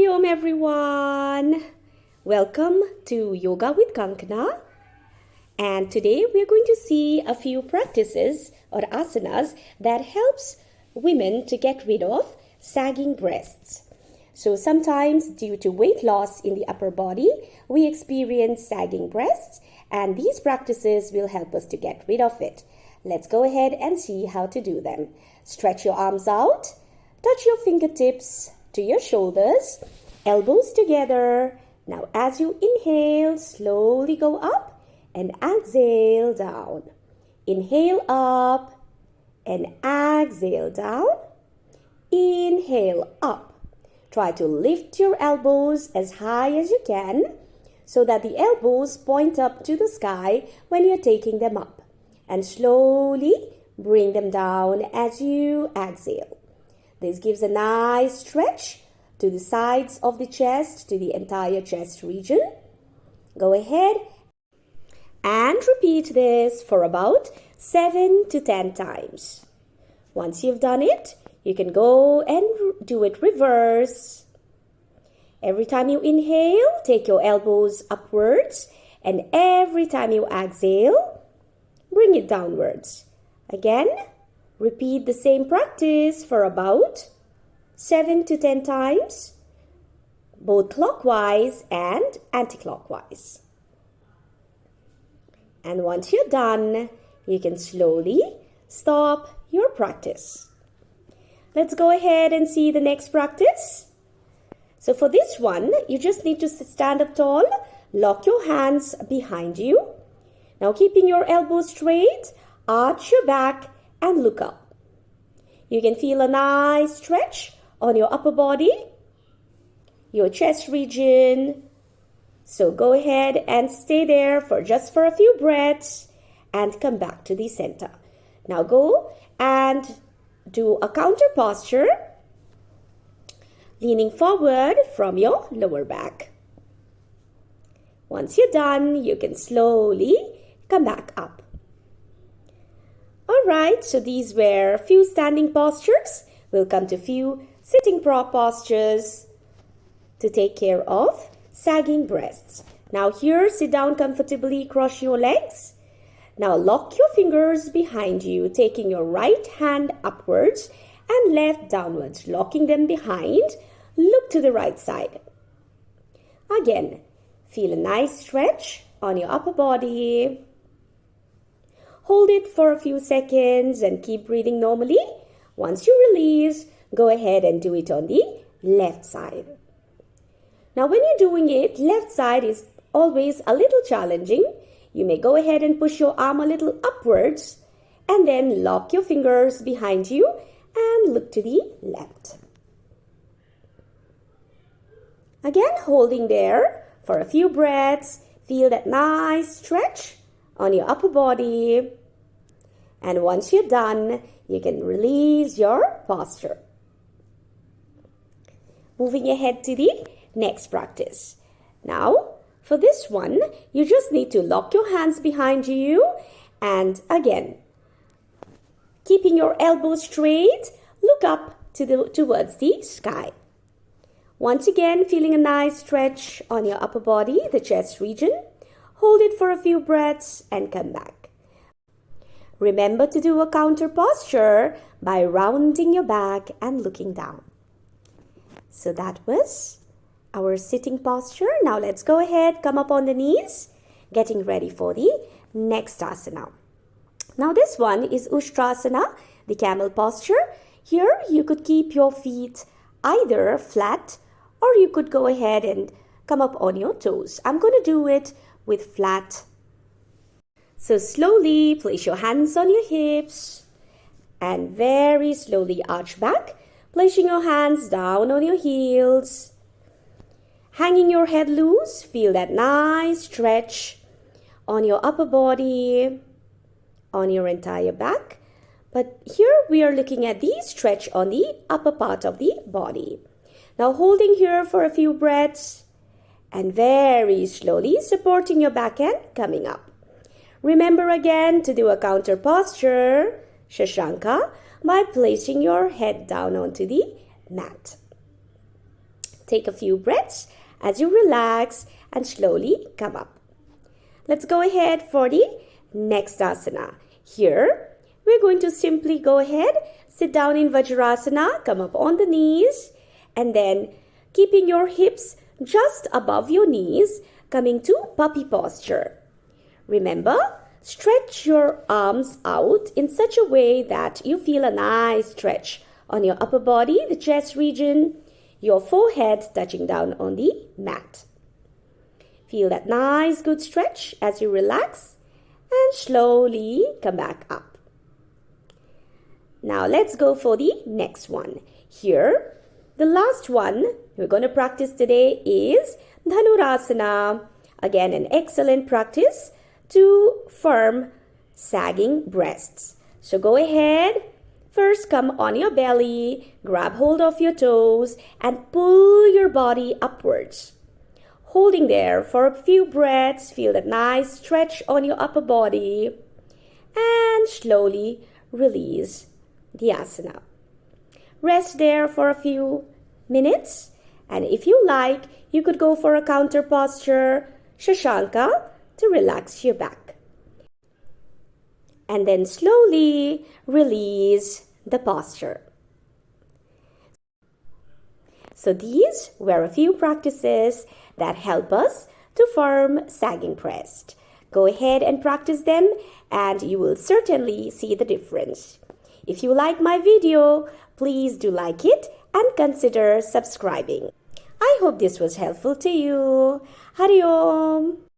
Om everyone. Welcome to Yoga with Kankana. And today we are going to see a few practices or asanas that helps women to get rid of sagging breasts. So sometimes due to weight loss in the upper body, we experience sagging breasts, and these practices will help us to get rid of it. Let's go ahead and see how to do them. Stretch your arms out, touch your fingertips to your shoulders, elbows together. Now as you inhale, slowly go up and exhale down. Inhale up and exhale down. Inhale up. Try to lift your elbows as high as you can so that the elbows point up to the sky when you're taking them up. And slowly bring them down as you exhale. This gives a nice stretch to the sides of the chest, to the entire chest region. Go ahead and repeat this for about 7 to 10 times. Once you've done it, you can go and do it reverse. Every time you inhale, take your elbows upwards, and every time you exhale, bring it downwards. Again, repeat the same practice for about 7 to 10 times, both clockwise and anti-clockwise. And once you're done, you can slowly stop your practice. Let's go ahead and see the next practice. So for this one, you just need to stand up tall, lock your hands behind you. Now keeping your elbows straight, arch your back and look up. You can feel a nice stretch on your upper body, your chest region. So go ahead and stay there for a few breaths and come back to the center. Now go and do a counter posture, leaning forward from your lower back. Once you're done, you can slowly come back up. Alright, so these were a few standing postures. We'll come to a few sitting postures to take care of sagging breasts. Now here, sit down comfortably, cross your legs. Now lock your fingers behind you, taking your right hand upwards and left downwards, locking them behind. Look to the right side. Again, feel a nice stretch on your upper body. Hold it for a few seconds and keep breathing normally. Once you release, go ahead and do it on the left side. Now when you're doing it, left side is always a little challenging. You may go ahead and push your arm a little upwards and then lock your fingers behind you and look to the left. Again, holding there for a few breaths. Feel that nice stretch on your upper body. And once you're done, you can release your posture. Moving ahead to the next practice. Now, for this one, you just need to lock your hands behind you. And again, keeping your elbows straight, look up towards the sky. Once again, feeling a nice stretch on your upper body, the chest region. Hold it for a few breaths and come back. Remember to do a counter posture by rounding your back and looking down. So that was our sitting posture. Now let's go ahead, come up on the knees, getting ready for the next asana. Now this one is Ustrasana, the camel posture. Here you could keep your feet either flat or you could go ahead and come up on your toes. I'm going to do it with flat. So slowly place your hands on your hips and very slowly arch back, placing your hands down on your heels. Hanging your head loose, feel that nice stretch on your upper body, on your entire back. But here we are looking at the stretch on the upper part of the body. Now holding here for a few breaths and very slowly supporting your back end, coming up. Remember again to do a counter posture, Shashanka, by placing your head down onto the mat. Take a few breaths as you relax and slowly come up. Let's go ahead for the next asana. Here, we're going to simply go ahead, sit down in Vajrasana, come up on the knees, and then keeping your hips just above your knees, coming to puppy posture. Remember, stretch your arms out in such a way that you feel a nice stretch on your upper body, the chest region, your forehead touching down on the mat. Feel that nice good stretch as you relax and slowly come back up. Now let's go for the next one. Here, the last one we're going to practice today is Dhanurasana. Again, an excellent practice to firm sagging breasts. So go ahead. First, come on your belly, grab hold of your toes and pull your body upwards. Holding there for a few breaths, feel that nice stretch on your upper body and slowly release the asana. Rest there for a few minutes, and if you like, you could go for a counter posture, Shashanka, to relax your back. And then slowly release the posture. So these were a few practices that help us to firm sagging breast. Go ahead and practice them and you will certainly see the difference. If you like my video, please do like it and consider subscribing. I hope this was helpful to you. Hari Om.